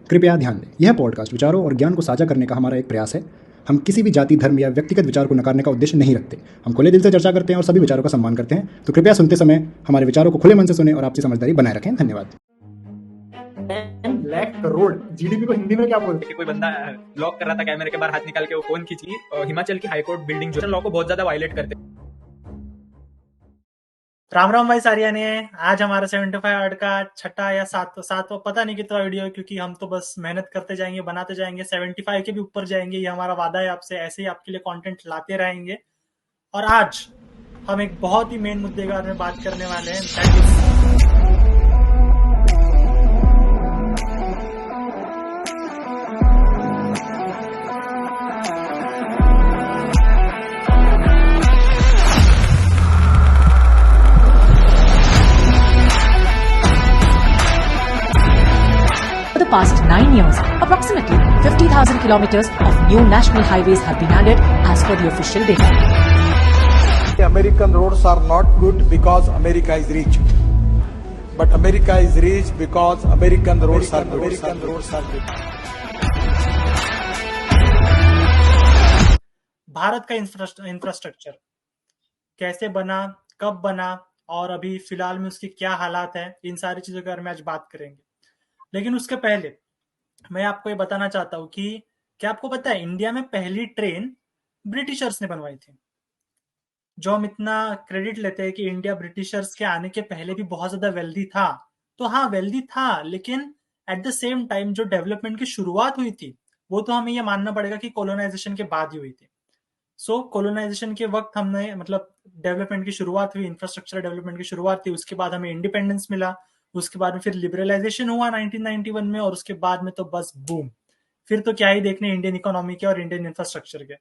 कृपया ध्यान दें, यह पॉडकास्ट विचारों और ज्ञान को साझा करने का हमारा एक प्रयास है। हम किसी भी जाति, धर्म या व्यक्तिगत विचार को नकारने का उद्देश्य नहीं रखते। हम खुले दिल से चर्चा करते हैं और सभी विचारों का सम्मान करते हैं। तो कृपया सुनते समय हमारे विचारों को खुले मन से सुने और आपसी समझदारी बनाए रखें। धन्यवाद। 10 लाख करोड़ जीडीपी को हिंदी में क्या बोलते हैं? कोई बंदा ब्लॉक कर रहा था कैमरे के बाहर, हाथ निकाल के वो फोन खींची। हिमाचल की हाईकोर्ट बिल्डिंग जो लॉ को बहुत ज्यादा वायलेट करते हैं। राम राम भाई सारियाने, आज हमारा 75 आर्ट का छठा या सातवां पता नहीं कितना वीडियो है, क्योंकि हम तो बस मेहनत करते जाएंगे, बनाते जाएंगे, 75 के भी ऊपर जाएंगे। ये हमारा वादा है आपसे, ऐसे ही आपके लिए कंटेंट लाते रहेंगे। और आज हम एक बहुत ही मेन मुद्दे के बारे में बात करने वाले हैं। For the past 9 years, approximately 50,000 kilometers of new national highways have been added as per the official data. The American roads are not good because America is rich. But America is rich because American roads are good. Bharat का infrastructure कैसे बना, कब बना और अभी फिलहाल में उसकी क्या हालात है, इन सारी चीजों के बारे में आज बात करेंगे। लेकिन उसके पहले मैं आपको ये बताना चाहता हूँ कि क्या आपको पता है इंडिया में पहली ट्रेन ब्रिटिशर्स ने बनवाई थी। जो हम इतना क्रेडिट लेते हैं कि इंडिया ब्रिटिशर्स के आने के पहले भी बहुत ज्यादा वेल्दी था, तो हाँ वेल्दी था, लेकिन एट द सेम टाइम जो डेवलपमेंट की शुरुआत हुई थी वो तो हमें ये मानना पड़ेगा कि कोलोनाइजेशन के बाद ही हुई थी। सो कोलोनाइजेशन के वक्त हमने मतलब डेवलपमेंट की शुरुआत हुई, इंफ्रास्ट्रक्चर डेवलपमेंट की शुरुआत थी, उसके बाद हमें इंडिपेंडेंस मिला, उसके बाद में फिर लिबरलाइजेशन हुआ 1991 में, और उसके बाद में तो बस बूम, फिर तो क्या ही देखने इंडियन इकोनॉमी के और इंडियन इंफ्रास्ट्रक्चर के।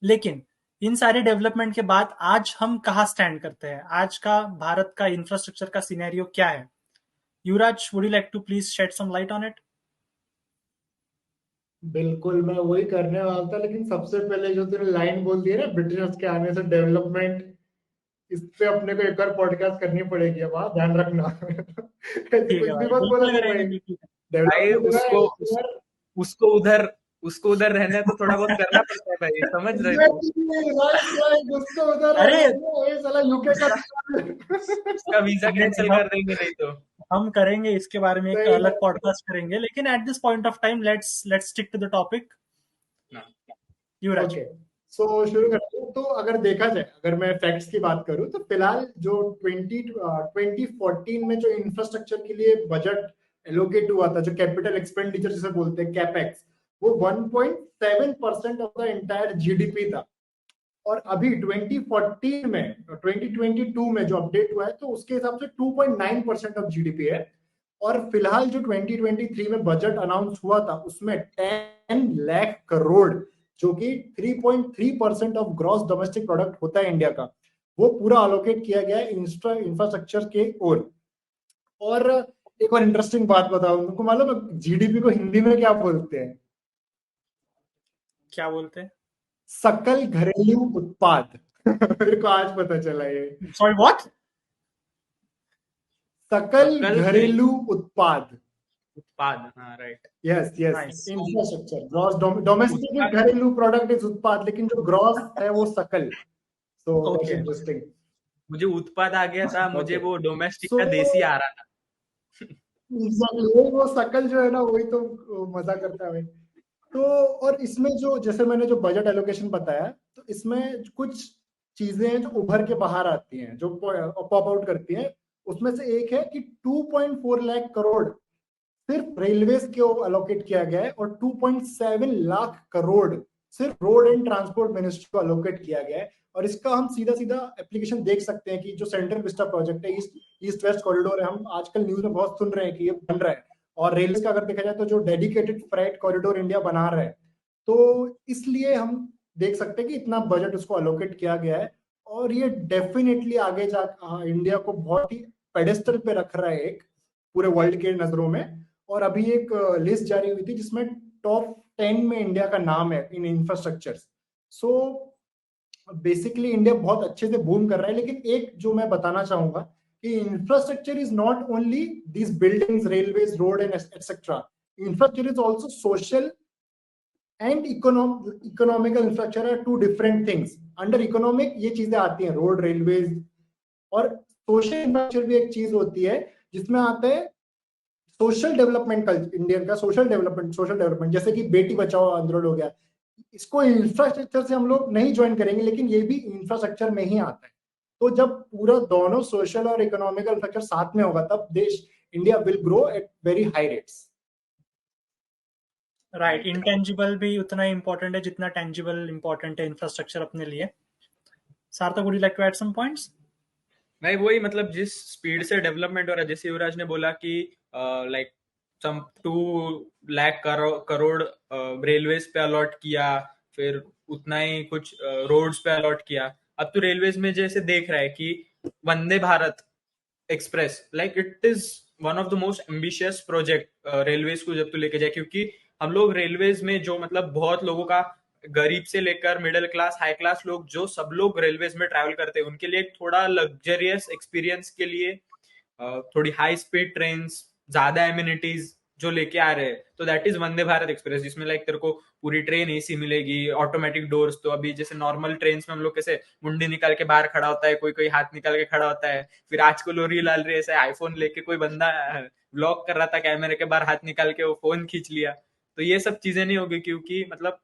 लेकिन इन सारे डेवलपमेंट के बाद आज हम कहाँ स्टैंड करते हैं, आज का भारत का इंफ्रास्ट्रक्चर का सिनेरियो क्या है? Yuvraj, would you like to please shed some light on it? बिल्कुल, मैं वही करने वाला था, लेकिन सबसे पहले जो तूने लाइन बोल दी है ना, ब्रिटिशर्स के आने से डेवलपमेंट, इस पे अपने को एक और पॉडकास्ट करनी पड़ेगी। अब ध्यान रखना। ऐसे कुछ भी मत बोला भाई, उसको उधर रहने तो थोड़ा बहुत करना पड़ता है भाई, समझ रहे हो? उसको उधर, अरे साला यूके का उसका वीजा कैंसिल कर देंगे, नहीं तो हम करेंगे इसके बारे में एक अलग पॉडकास्ट करेंगे। लेकिन at this point of time let's stick to the topic. Yuvraj, so शुरू करते हैं। तो अगर देखा जाए, अगर मैं फैक्ट्स की बात करूं, तो फिलहाल जो 2014 में जो इंफ्रास्ट्रक्चर के लिए बजट एलोकेट हुआ था, जो कैपिटल एक्सपेंडिचर जिसे बोलते हैं कैपेक्स, वो 1.7% ऑफ द एंटायर जीडीपी था। और अभी 2014 में, 2022 में जो अपडेट हुआ है, तो उसके हिसाब से 2.9% ऑफ जीडीपी है। और फिलहाल जो 2023 में बजट अनाउंस हुआ था, उसमें 10 लाख करोड़, जो कि 3.3% ऑफ ग्रॉस डोमेस्टिक प्रोडक्ट होता है इंडिया का, वो पूरा अलोकेट किया गया है इंफ्रास्ट्रक्चर के ओर। और एक और इंटरेस्टिंग बात बताऊं तुमको, मालूम है जीडीपी को हिंदी में क्या बोलते हैं? क्या बोलते हैं? सकल घरेलू उत्पाद। मेरे को आज पता चला ये। Sorry, what? सकल घरेलू उत्पाद। हाँ, right, yes infrastructure, gross domestic घरेलू प्रोडक्ट इज उत्पाद, लेकिन जो ग्रॉस है वो सकल। So interesting. मुझे उत्पाद आ गया था, मुझे वो डोमेस्टिक का देसी आ रहा था। वो सकल जो है ना, वही तो मजा करता है भाई। तो और इसमें जो, जैसे मैंने जो बजट एलोकेशन बताया, तो इसमें कुछ चीजें हैं जो उभर के बाहर आती हैं, जो पॉप आउट करती हैं। उसमें से एक है कि 2.4 लाख करोड़ सिर्फ रेलवेज को अलोकेट किया गया है, और 2.7 लाख करोड़ सिर्फ रोड एंड ट्रांसपोर्ट मिनिस्ट्री को अलोकेट किया गया है। और इसका हम सीधा सीधा एप्लीकेशन देख सकते हैं कि जो सेंट्रल विस्टा प्रोजेक्ट है, ईस्ट वेस्ट कॉरिडोर है, हम आजकल न्यूज में बहुत सुन रहे हैं कि ये बन रहा है। और रेलवे का अगर देखा जाए तो जो डेडिकेटेड फ्रेट कॉरिडोर इंडिया बना रहा है, तो इसलिए हम देख सकते हैं कि इतना बजट उसको अलोकेट किया गया है। और ये डेफिनेटली आगे जा इंडिया को बहुत ही पेडेस्टल पे रख रहा है एक पूरे वर्ल्ड के नजरों में। और अभी एक लिस्ट जारी हुई थी जिसमें टॉप 10 में इंडिया का नाम है in infrastructure. So basically India बहुत अच्छे से बूम कर रहा है। लेकिन एक जो मैं बताना चाहूंगा कि infrastructure is not only these buildings, railways, road and etcetera. infrastructure is also social and economical infrastructure are two different things. Under economic ये चीजें आती हैं, रोड, रेलवेज, और सोशल इंफ्रास्ट्रक्चर भी एक चीज होती है जिसमें आता है सोशल डेवलपमेंट, इंडियन का सोशल डेवलपमेंट, जैसे कि बेटी बचाओ आंदोलन हो गया, इसको इंफ्रास्ट्रक्चर से हम लोग नहीं ज्वाइन करेंगे, लेकिन ये भी इंफ्रास्ट्रक्चर में ही आता है। तो जब पूरा दोनों सोशल और इकोनॉमिकल इंफ्रास्ट्रक्चर साथ में होगा तब देश India will grow at very high rates. Right, intangible भी उतना ही इंपॉर्टेंट है जितना टेंजिबल इंपॉर्टेंट है इंफ्रास्ट्रक्चर अपने लिए। Sarthak, would you like to add some points? नहीं, वही मतलब जिस स्पीड से डेवलपमेंट हो रहा है, जैसे युवराज ने बोला कि like some 2 lakh crore railways पे अलॉट किया, फिर उतना ही कुछ रोड्स पे अलॉट किया। अब तो रेलवेज में जैसे देख रहा है कि Vande Bharat express, like it is one of the most ambitious project railways को जब तू लेके जाए, क्योंकि हम लोग रेलवेज में जो मतलब बहुत लोगों का, गरीब से लेकर मिडिल क्लास, हाई क्लास लोग, जो सब लोग रेलवेज में ट्रैवल करते हैं, उनके लिए एक थोड़ा लग्जरियस एक्सपीरियंस के लिए थोड़ी हाई स्पीड ट्रेन, ज्यादा एमिनिटीज जो लेके आ रहे हैं, तो that is Vande Bharat express, जिसमें लाइक तेरे को पूरी ट्रेन एसी मिलेगी, ऑटोमेटिक डोर्स। तो अभी जैसे नॉर्मल ट्रेन में हम लोग कैसे मुंडी निकाल के बाहर खड़ा होता है, कोई कोई हाथ निकाल के खड़ा होता है, फिर आजकल लोरी लाल रही है, आईफोन लेके कोई बंदा व्लॉग कर रहा था, कैमरे के बाहर हाथ निकाल के वो फोन खींच लिया। तो ये सब चीजें नहीं होगी, क्योंकि मतलब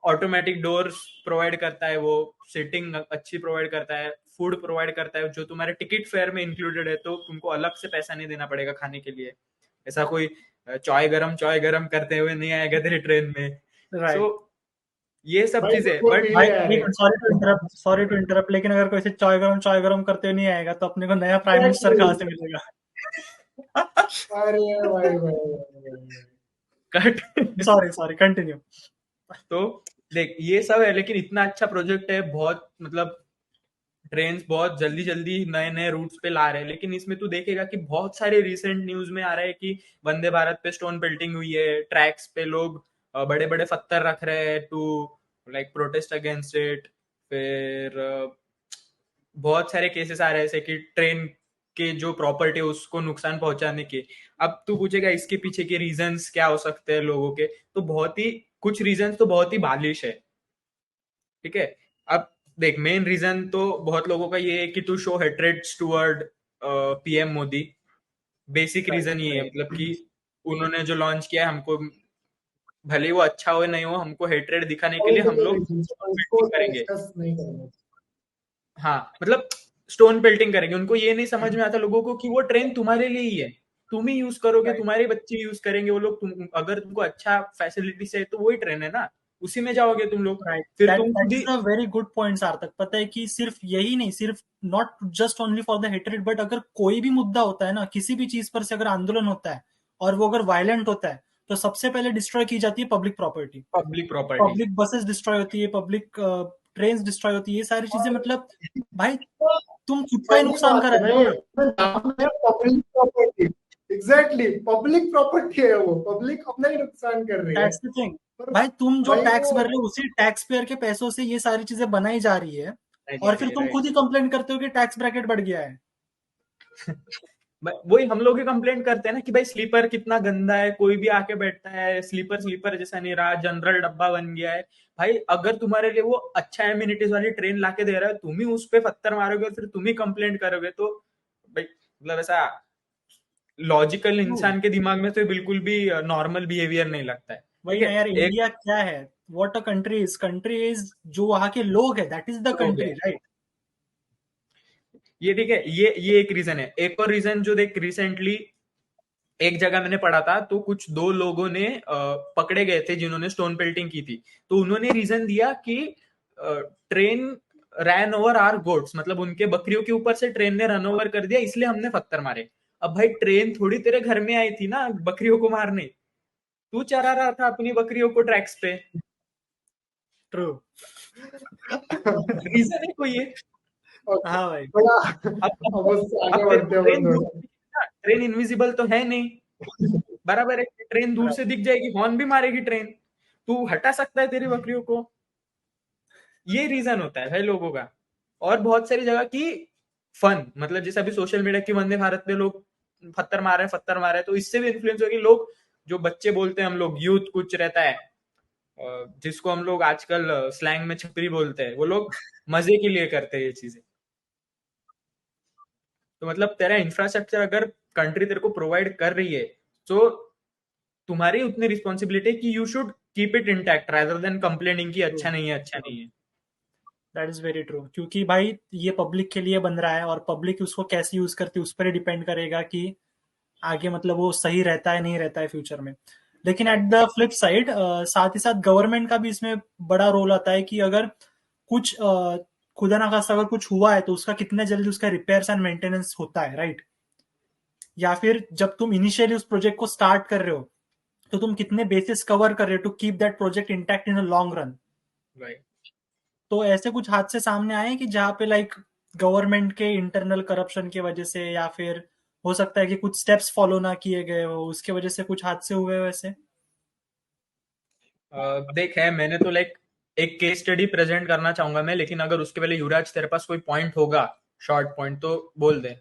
ऑटोमेटिक डोर्स प्रोवाइड करता है, वो सीटिंग अच्छी प्रोवाइड करता है, फूड प्रोवाइड करता है जो तुम्हारे टिकट फेयर में इंक्लूडेड है, तो तुमको अलग से पैसा नहीं देना पड़ेगा खाने के लिए। ऐसा कोई चाय गरम करते हुए नहीं आएगा तेरे ट्रेन में। राइट, सो ये सब चीजें, बट सॉरी टू इंटरप्ट, लेकिन अगर कोई से चाय गरम करते हुए नहीं आएगा तो अपने को नया प्राइम मिनिस्टर कहाँ से मिलेगा? अरे भाई कट सॉरी, कंटिन्यू। तो देख ये सब है, लेकिन इतना अच्छा प्रोजेक्ट है, बहुत मतलब ट्रेन बहुत जल्दी जल्दी नए नए रूट्स पे ला रहे हैं, लेकिन इसमें तू देखेगा कि बहुत सारे रिसेंट न्यूज में आ रहा है कि वंदे भारत पे स्टोन बिल्डिंग हुई है, ट्रैक्स पे लोग बड़े बड़े पत्थर रख रहे हैं to like protest against it. फिर बहुत सारे केसेस आ रहे हैं ऐसे कि ट्रेन के जो प्रॉपर्टी है उसको नुकसान पहुंचाने के। अब तू पूछेगा इसके पीछे के रीजंस क्या हो सकते हैं लोगों के, तो बहुत ही कुछ रीजंस तो बहुत ही बालिश है, ठीक है। अब देख, मेन रीजन तो बहुत लोगों का ये है कि to show hatred toward PM Modi. Basic reason ये है, मतलब कि उन्होंने जो लॉन्च किया है, हमको भले वो अच्छा हो नहीं हो, हमको हेट्रेड दिखाने के लिए हम लोग करेंगे। हाँ, मतलब स्टोन पेल्टिंग करेंगे। उनको ये नहीं समझ में आता लोगों को कि वो ट्रेन तुम्हारे लिए ही है, तुम ही यूज करोगे, तुम्हारे बच्चे यूज करेंगे वो लोग। अगर तुमको अच्छा फैसिलिटी से, तो वही ट्रेन है ना, उसी में जाओगे तुम लोग। फिर तुम खुद ही वेरी गुड पॉइंट सार्थक। पता है कि सिर्फ यही नहीं, सिर्फ not just only for the hatred, but अगर कोई भी मुद्दा होता है ना, किसी भी चीज पर से अगर आंदोलन होता है और वो अगर वायलेंट होता है, तो सबसे पहले डिस्ट्रॉय की जाती है public property, public buses destroy होती है, पब्लिक ट्रेन डिस्ट्रॉय होती है, ये सारी चीजें। मतलब भाई तुम खुद का ही नुकसान कर रहे हो। Public property, exactly, public property है वो, पब्लिक अपना ही नुकसान कर रही है। That's the thing. भाई तुम जो टैक्स भर रहे हो, उसी टैक्स पेयर के पैसों से ये सारी चीजें बनाई जा रही है, और फिर तुम खुद ही कंप्लेंट करते हो कि टैक्स ब्रैकेट बढ़ गया है। वही हम लोग ही कंप्लेंट करते हैं ना कि भाई स्लीपर कितना गंदा है, कोई भी आके बैठता है, स्लीपर जैसा नहीं रहा, जनरल डब्बा बन गया है। भाई अगर तुम्हारे लिए वो अच्छा एमिनिटीज वाली ट्रेन लाके दे रहा है, तुम ही उस पे पत्थर मारोगे और फिर तुम ही कंप्लेंट करोगे, तो भाई मतलब ऐसा लॉजिकल इंसान के दिमाग में तो बिल्कुल भी नॉर्मल बिहेवियर नहीं लगता है। वही ना यार, इंडिया क्या है, व्हाट अ कंट्री इज जो वहां के लोग है, that is the country, right. ये ठीक है, ये एक रीजन है। एक और रीजन जो देख, रिसेंटली एक जगह मैंने पढ़ा था, तो कुछ 2 लोगों ने पकड़े गए थे जिन्होंने स्टोन पेल्टिंग की थी। तो उन्होंने रीजन दिया कि train ran over our goats, मतलब उनके बकरियों के ऊपर से ट्रेन ने रन ओवर कर दिया, इसलिए हमने पत्थर मारे। अब भाई ट्रेन थोड़ी तेरे घर में आई थी ना बकरियों को मारने, तू चरा रहा था अपनी बकरियों को ट्रैक्स पे। ट्रू, रीजन है कोई ये। हाँ भाई। ट्रेन इनविजिबल तो है नहीं, बराबर है। ट्रेन दूर से दिख जाएगी, हॉर्न भी मारेगी ट्रेन, तू हटा सकता है तेरी बकरियों को। ये रीजन होता है भाई लोगों का। और बहुत सारी जगह की फन, मतलब जैसे अभी सोशल मीडिया की वंदे भारत पे लोग पत्थर मार रहे हैं, तो इससे भी इन्फ्लुएंस होगी, लोग जो बच्चे बोलते हैं हम लोग यूथ कुछ रहता है, जिसको हम लोग आजकल स्लैंग में छपरी बोलते हैं, वो लोग मजे के लिए करते हैं ये चीजें। तो मतलब तेरा इंफ्रास्ट्रक्चर अगर कंट्री तेरे को प्रोवाइड कर रही है, तो तुम्हारी उतनी रिस्पॉन्सिबिलिटी है कि you should keep it intact rather than complaining कि अच्छा नहीं है, अच्छा नहीं है। दैट इज वेरी ट्रू, क्योंकि भाई ये पब्लिक के लिए बन रहा है और पब्लिक उसको कैसे यूज करती है उस पर डिपेंड करेगा कि आगे मतलब वो सही रहता है नहीं रहता है फ्यूचर में। लेकिन एट द फ्लिप साइड साथ ही साथ गवर्नमेंट का भी इसमें बड़ा रोल आता है कि अगर कुछ खुदा ना खास्ता अगर कुछ हुआ है तो उसका कितने जल्दी उसका रिपेयर्स एंड मेंटेनेंस होता है, राइट? या फिर जब तुम इनिशियली उस प्रोजेक्ट को स्टार्ट कर रहे हो तो तुम कितने बेसिस कवर कर रहे हो to keep that project intact in a long run. Right. तो ऐसे कुछ हादसे सामने आए हैं कि जहाँ पे लाइक गवर्नमेंट के इंटरनल करप्शन की वजह से या फिर हो सकता है कि कुछ स्टेप्स फॉलो ना किए गए हो, उसके वजह से कुछ हादसे हुए वैसे? देख है, मैंने तो लाइक एक केस स्टडी प्रेजेंट करना चाहूंगा मैं, लेकिन अगर उसके पहले युवराज तेरे पास कोई पॉइंट होगा, शॉर्ट पॉइंट, तो बोल दे।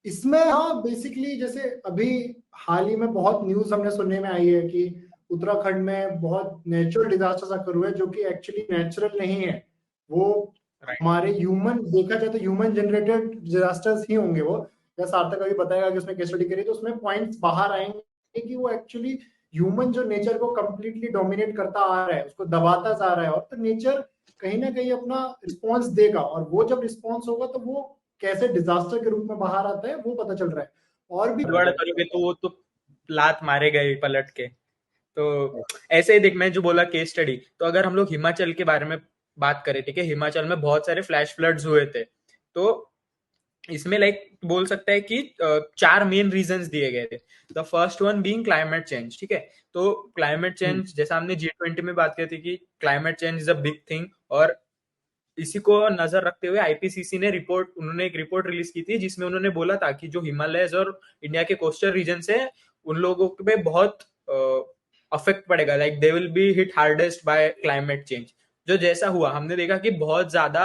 इसमें हाँ बेसिकली जैसे अभी हाल ही में बहुत न्यूज हमने सुनने में आई है कि उत्तराखंड में बहुत नेचुरल डिजास्टर्स अकर हुए जो कि एक्चुअली नेचुरल नहीं है, वो हमारे ह्यूमन देखा जाए तो ह्यूमन जनरेटेड डिजास्टर्स ही होंगे वो। या सार्थक अभी बताएगा कि उसमें केस स्टडी करी तो उसमें पॉइंट्स बाहर आएंगे कि वो एक्चुअली ह्यूमन जो नेचर को कंप्लीटली डोमिनेट करता आ रहा है, उसको दबाता जा रहा है, और तो नेचर कहीं ना कहीं अपना रिस्पॉन्स देगा, और वो जब रिस्पॉन्स होगा तो वो कैसे डिजास्टर के रूप में बाहर आता है वो पता चल रहा है। और भी गड़बड़ करोगे तो वो तो लात मारेगा ही पलट के। तो ऐसे ही देख, मैं जो बोला केस स्टडी, तो अगर हम लोग हिमाचल के बारे में बात करें, ठीक है, हिमाचल में बहुत सारे फ्लैश फ्लड्स हुए थे। तो इसमें लाइक बोल सकता है कि 4 मेन रीजंस दिए गए थे। The first one being climate change, ठीक है। तो क्लाइमेट चेंज, जैसा हमने G20 में बात की थी कि climate change is a big thing, और इसी को नजर रखते हुए आईपीसीसी ने उन्होंने एक रिपोर्ट रिलीज की थी जिसमें उन्होंने बोला था कि जो हिमालयस और इंडिया के कोस्टल रीजन है उन लोगों पे बहुत अफेक्ट पड़ेगा, like they will be hit hardest bye climate change. जो जैसा हुआ, हमने देखा कि बहुत ज्यादा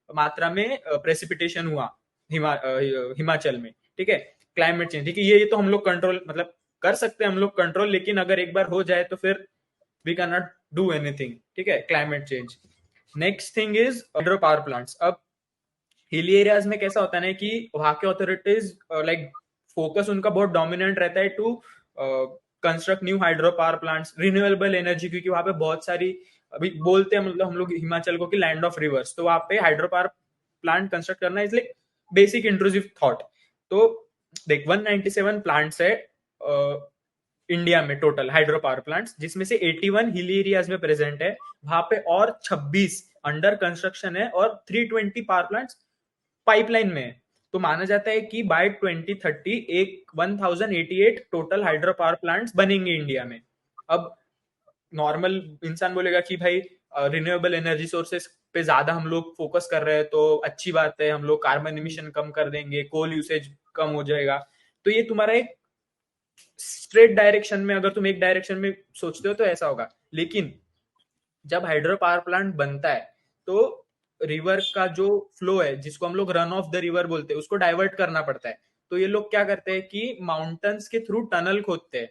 मात्रा में प्रेसिपिटेशन हुआ हिमाचल में, ठीक है। क्लाइमेट चेंज, ठीक है, ये तो हम लोग कंट्रोल मतलब कर सकते हैं हम लोग कंट्रोल, लेकिन अगर एक बार हो जाए तो फिर we can not do anything, ठीक है, climate change. Next thing is hydro power plants. अब हिली एरियाज में कैसा होता है ना कि वहां के अथॉरिटीज लाइक फोकस उनका बहुत डोमिनेंट रहता है to construct new hydro power plants, renewable energy, क्योंकि वहां पे बहुत सारी, अभी बोलते हैं मतलब हम लोग हिमाचल को कि लैंड ऑफ रिवर्स, तो वहां पे हाइड्रो पावर प्लांट कंस्ट्रक्ट करना is like basic intrusive thought. तो देख 197 प्लांट्स है इंडिया में टोटल हाइड्रो पावर प्लांट्स, जिसमें से 81 हिली एरियाज में प्रेजेंट है, वहां पे और 26 अंडर कंस्ट्रक्शन है, और 320 पावर प्लांट्स पाइपलाइन में है। तो माना जाता है कि बाय 2030 एक 1088 टोटल हाइड्रो पावर प्लांट्स बनेंगे इंडिया में। अब नॉर्मल इंसान बोलेगा कि भाई रिन्यूएबल एनर्जी सोर्सेस पे ज्यादा हम लोग फोकस कर रहे हैं तो अच्छी बात है, हम लोग कार्बन इमिशन कम कर देंगे, कोल यूसेज कम हो जाएगा। तो ये तुम्हारा एक स्ट्रेट डायरेक्शन में, अगर तुम एक डायरेक्शन में सोचते हो तो ऐसा होगा, लेकिन जब हाइड्रो पावर प्लांट बनता है तो रिवर का जो फ्लो है, जिसको हम लोग रन ऑफ द रिवर बोलते हैं, उसको डाइवर्ट करना पड़ता है। तो ये लोग क्या करते हैं कि माउंटेन्स के थ्रू टनल खोदते हैं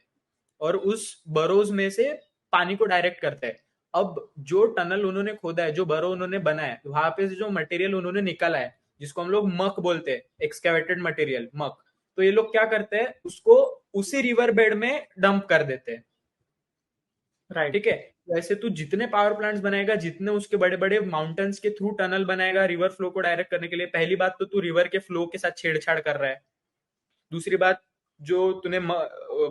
और उस बरोज में से पानी को डायरेक्ट करते हैं। अब जो टनल उन्होंने खोदा है, जो बरो उन्होंने बनाया है, वहां पे जो मटेरियल उन्होंने निकाला है, जिसको हम लोग मक बोलते हैं, एक्सकेवेटेड मटेरियल मक, तो ये लोग क्या करते हैं, उसको उसी रिवर बेड में डंप कर देते हैं, राइट? ठीक है। वैसे तू जितने पावर प्लांट्स बनाएगा, जितने उसके बड़े बड़े माउंटेन्स के थ्रू टनल बनाएगा रिवर फ्लो को डायरेक्ट करने के लिए, पहली बात तो तू रिवर के फ्लो के साथ छेड़छाड़ कर रहा है। दूसरी बात, जो तूने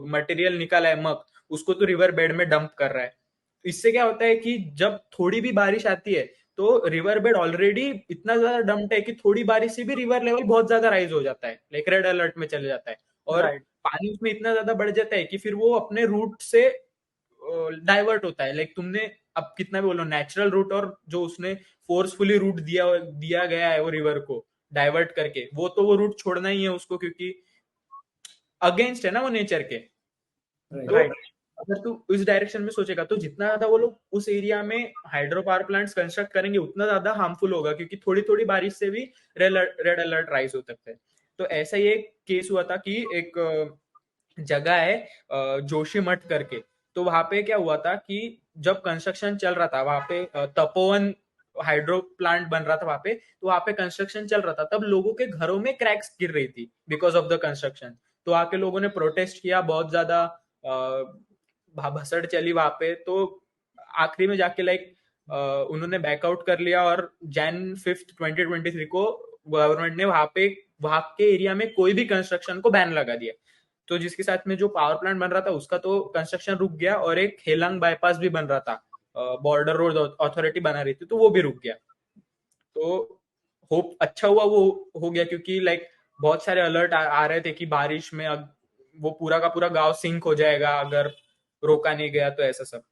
मटेरियल निकाला है मक, उसको तू रिवर बेड में डंप कर रहा है। इससे क्या होता है कि जब थोड़ी भी बारिश आती है तो रिवर बेड ऑलरेडी इतना ज्यादा डंप्ड है कि थोड़ी बारिश से भी रिवर लेवल बहुत ज्यादा राइज हो जाता है, लाइक रेड अलर्ट में चले जाता है, और पानी उसमें इतना ज्यादा बढ़ जाता है कि फिर वो अपने रूट से डाइवर्ट होता है। लाइक तुमने अब कितना भी बोलो नेचुरल रूट, और जो उसने फोर्सफुली रूट दिया गया है वो रिवर को डाइवर्ट करके, वो रूट छोड़ना ही है उसको, क्योंकि अगेंस्ट है ना वो नेचर के। तो अगर तू इस डायरेक्शन में सोचेगा तो जितना ज्यादा वो लोग उस एरिया में हाइड्रो पावर प्लांट्स कंस्ट्रक्ट करेंगे उतना ज्यादा हार्मफुल होगा, क्योंकि थोड़ी थोड़ी बारिश से भी रेड अलर्ट राइज हो सकता है। तो ऐसा ही एक केस हुआ था कि एक जगह है जोशीमठ करके, तो वहां पे क्या हुआ था कि जब कंस्ट्रक्शन चल रहा था वहां पे तपोवन हाइड्रो प्लांट बन रहा था वहां पे, तो वहां पे कंस्ट्रक्शन चल रहा था, तब लोगों के घरों में क्रैक्स गिर रही थी बिकॉज ऑफ द कंस्ट्रक्शन। तो आके लोगों ने प्रोटेस्ट किया, बहुत ज्यादा भसड़ चली वहां पे, तो आखिरी में जाके उन्होंने बैकआउट कर लिया और Jan 5th 2023 को गवर्नमेंट ने वहां के एरिया में कोई भी कंस्ट्रक्शन को बैन लगा दिया। तो जिसके साथ में जो पावर प्लांट बन रहा था उसका तो कंस्ट्रक्शन रुक गया, और एक हेलांग बाईपास भी बन रहा था, बॉर्डर रोड अथॉरिटी बना रही थी, तो वो भी रुक गया। तो होप अच्छा हुआ वो हो गया, क्योंकि बहुत सारे अलर्ट आ रहे थे कि बारिश में वो पूरा का पूरा गांव सिंक हो जाएगा अगर रोका नहीं गया, तो ऐसा सब।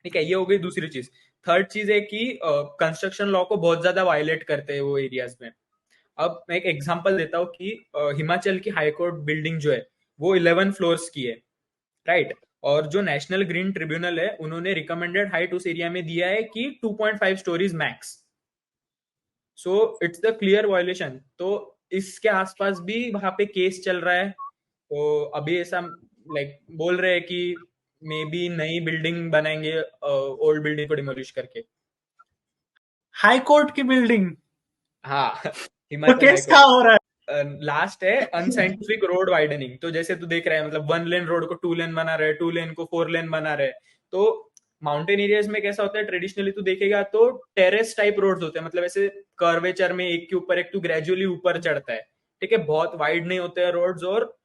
ठीक है, ये हो गई दूसरी चीज। थर्ड चीज है कि कंस्ट्रक्शन लॉ को बहुत ज्यादा वायलेट करते हैं वो एरियाज में। अब मैं एक एग्जांपल देता हूँ कि हिमाचल की हाईकोर्ट बिल्डिंग जो है वो 11 फ्लोर्स की है, राइट, और जो नेशनल ग्रीन ट्रिब्यूनल है उन्होंने रिकमेंडेड हाइट उस एरिया में दिया है कि 2.5 stories max. So it's the clear violation. तो इसके आसपास भी वहां पे केस चल रहा है, तो अभी ऐसा बोल रहे हैं कि मे बी नई बिल्डिंग बनाएंगे ओल्ड बिल्डिंग को डिमोलिश करके। हाई कोर्ट की बिल्डिंग? हाँ, तो हिमाचल केस क्या हो रहा है? लास्ट है अनसाइंटिफिक रोड वाइडनिंग। तो जैसे तू देख रहा है, मतलब 1 लेन रोड को 2 लेन बना रहे, 2 लेन को 4 लेन बना रहे। तो माउंटेन एरियाज में कैसा होता है, ट्रेडिशनली तू देखेगा तो टेरेस टाइप रोड्स होते हैं, मतलब ऐसे कर्वेचर में एक के ऊपर एक तू ग्रेजुअली ऊपर चढ़ता है, ठीक है, बहुत वाइड नहीं होते हैं रोड्स, और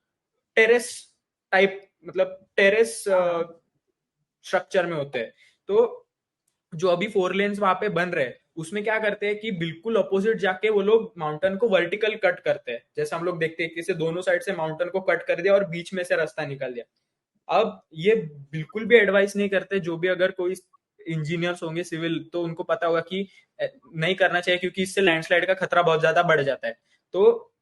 टेरेस टाइप मतलब टेरेस स्ट्रक्चर में होते हैं। तो जो अभी 4 लेन्स वहां पे बन रहे हैं उसमें क्या करते हैं कि बिल्कुल अपोजिट जाके वो लोग माउंटेन को वर्टिकल कट करते हैं, जैसे हम लोग देखते हैं कि दोनों साइड से माउंटेन को कट कर दिया और बीच में से रास्ता निकाल दिया। अब ये बिल्कुल भी एडवाइस नहीं करते, जो भी अगर कोई इंजीनियर्स होंगे सिविल, तो उनको पता होगा कि नहीं करना चाहिए, क्योंकि इससे लैंडस्लाइड का खतरा बहुत ज्यादा बढ़ जाता है। तो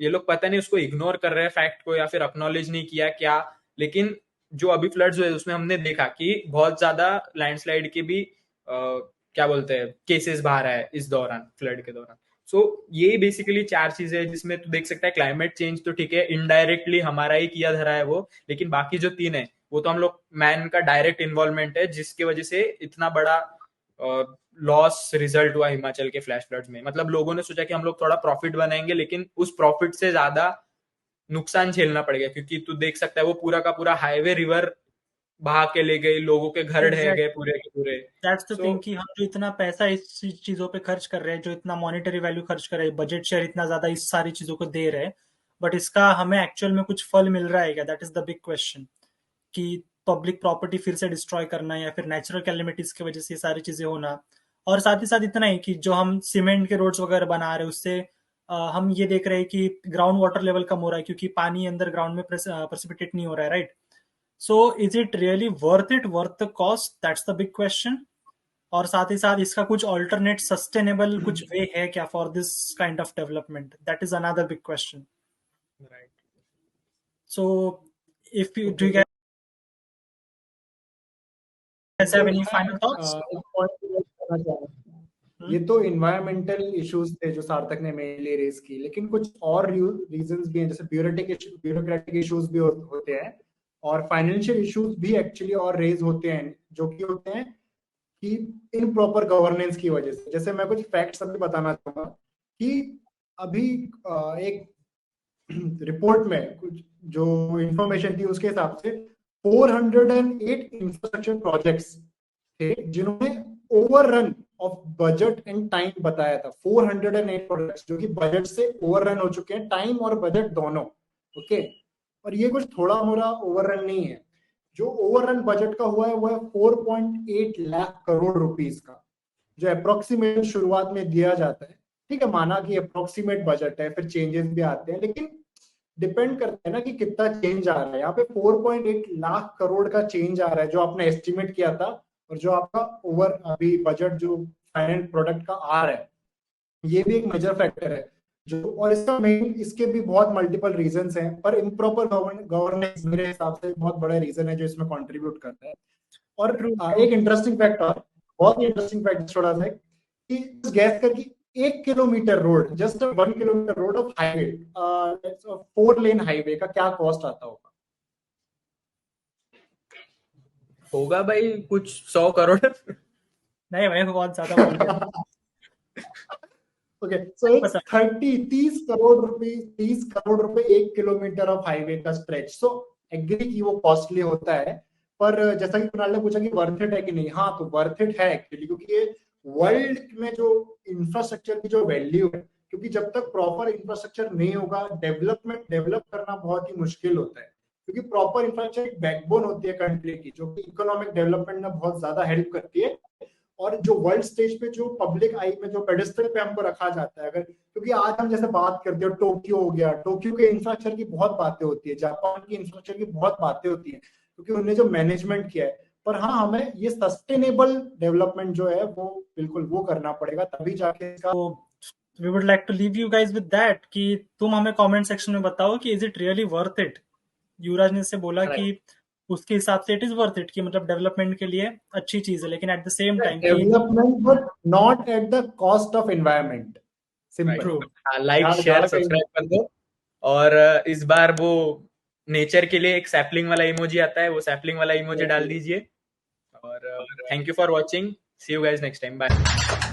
ये लोग पता नहीं उसको इग्नोर कर रहे हैं फैक्ट को, या फिर एक्नॉलेज नहीं किया क्या। लेकिन जो अभी फ्लड्स हुए उसमें हमने देखा कि बहुत ज्यादा लैंडस्लाइड के भी क्या बोलते हैं केसेस बाहर आए इस दौरान, फ्लड के दौरान। सो यही बेसिकली 4 चीजें हैं जिसमें तू देख सकता है क्लाइमेट चेंज तो ठीक है, इनडायरेक्टली हमारा ही किया धरा है वो, लेकिन बाकी जो 3 है वो तो हम लोग मैन का डायरेक्ट इन्वॉल्वमेंट है, जिसकी वजह से इतना बड़ा लॉस रिजल्ट हुआ हिमाचल के फ्लैश फ्लड्स में। मतलब लोगों ने सोचा कि हम लोग थोड़ा प्रॉफिट बनाएंगे, लेकिन उस प्रॉफिट से ज्यादा नुकसान झेलना पड़ गया, क्योंकि तू देख सकता है वो पूरा का पूरा हाईवे रिवर बहा के ले गए, लोगों के घर ढह गए पूरे के पूरे। दैट्स द थिंग कि हम जो इतना पैसा इस चीजों पे खर्च कर रहे हैं, जो इतना मॉनेटरी वैल्यू खर्च कर रहे हैं, बजट शेयर इतना ज्यादा इस सारी चीजों को दे रहे हैं, बट इसका हमें एक्चुअल में कुछ फल मिल रहा है क्या? That is the big question, कि पब्लिक प्रॉपर्टी फिर से डिस्ट्रॉय करना या फिर नेचुरल कैलेमिटीज की वजह से ये सारी चीजें होना। और साथ ही साथ इतना ही कि जो हम सीमेंट के रोड्स वगैरह बना रहे हैं उससे हम ये देख रहे हैं कि ग्राउंड वाटर लेवल कम हो रहा है, क्योंकि पानी अंदर ग्राउंड में प्रेसिपिटेट नहीं हो रहा है, right? So is it really worth the cost? That's the big question. और साथ ही साथ इसका कुछ ऑल्टरनेट सस्टेनेबल कुछ वे है क्या for this kind of development? That is another big question. Right. So if you do you guys have any final thoughts? एक point करना चाह रहा हूं। ये तो इन्वायरमेंटल इश्यूज थे जो सार्थक ने मेनली रेज की, लेकिन कुछ और रीजंस भी हैं, जैसे ब्यूरोक्रेटिक इश्यूज भी होते हैं, और फाइनेंशियल इश्यूज भी एक्चुअली और रेज होते हैं, जो कि होते हैं कि इनप्रॉपर गवर्नेंस की वजह से। जैसे मैं कुछ फैक्ट्स अभी बताना चाहूंगा कि अभी एक रिपोर्ट में कुछ जो इंफॉर्मेशन थी उसके हिसाब से 408 इंफ्रास्ट्रक्चर प्रोजेक्ट्स थे जिन्होंने overrun of budget and time बताया था। 408 प्रोजेक्ट्स जो कि बजट से ओवररन हो चुके हैं, टाइम और बजट दोनों। ओके, और ये कुछ थोड़ा मोड़ा ओवररन नहीं है। जो ओवररन बजट का हुआ है वो है 4.8 लाख करोड़ रुपीस का, जो अप्रोक्सीमेट शुरुआत में दिया जाता है। ठीक है, माना कि अप्रोक्सीमेट बजट है, फिर चेंजेस भी आते हैं, लेकिन डिपेंड करता है ना कि कितना चेंज आ रहा है। यहाँ पे 4.8 लाख करोड़ का चेंज आ रहा है जो आपने एस्टिमेट किया था, और जो आपका ओवर अभी बजट जो फाइनल प्रोडक्ट का आ रहा है, ये भी एक मेजर फैक्टर है जो। और इसका मेन, इसके भी बहुत मल्टीपल रीजंस हैं, पर इम्प्रॉपर गवर्नेंस मेरे हिसाब से बहुत बड़ा रीजन है जो इसमें कंट्रीब्यूट करता है। और एक इंटरेस्टिंग फैक्ट, और बहुत ही इंटरेस्टिंग फैक्ट छोड़ा सा कि गैस कर कि 1 kilometre road, just 1 kilometre road of highway, 4 lane highway का क्या कॉस्ट आता होगा? होगा भाई कुछ 100 करोड़। नहीं भाई बहुत ज्यादा बोल रहे हो। ओके, सो इट्स 30 करोड़ रुपए, 30 करोड़ रुपए 1 किलोमीटर ऑफ हाईवे का स्ट्रेच। सो एग्री कि वो कॉस्टली होता है, पर जैसा कि कुणाल ने पूछा कि वर्थ इट है कि नहीं, हाँ तो वर्थ इट है एक्चुअली, क्योंकि ये वर्ल्ड में जो इंफ्रास्ट्रक्चर की जो वैल्यू है, क्योंकि जब तक प्रॉपर इंफ्रास्ट्रक्चर नहीं होगा डेवलप करना बहुत ही मुश्किल होता है, क्योंकि प्रॉपर इंफ्रास्ट्रक्चर एक बैकबोन होती है कंट्री की, जो कि इकोनॉमिक डेवलपमेंट में बहुत ज्यादा हेल्प करती है। और जो वर्ल्ड स्टेज पे जो पब्लिक आई में जो पेडेस्टल पे हमको रखा जाता है, अगर क्योंकि आज हम जैसे बात करते हो टोक्यो हो गया, टोक्यो के इंफ्रास्ट्रक्चर की बहुत बातें होती है, जापान की इंफ्रास्ट्रक्चर की बहुत बातें होती है, क्योंकि उन्होंने जो मैनेजमेंट किया है। पर हाँ, हमें ये सस्टेनेबल डेवलपमेंट जो है वो बिल्कुल वो करना पड़ेगा, तभी जाके इसका। We would like to leave you guys with that कि तुम हमें कमेंट सेक्शन में बताओ कि is it really worth it. Yuvraj ने से बोला कि उसके हिसाब से इट इज वर्थ इट, कि मतलब डेवलपमेंट के लिए अच्छी चीज है, लेकिन at the same time development but not at the cost of environment. True. Like share subscribe कर दो, और इस बार वो नेचर के लिए एक सैपलिंग वाला इमोजी आता है, वो सैपलिंग वाला इमोजी डाल दीजिए। और thank you for watching, see you guys next time, bye.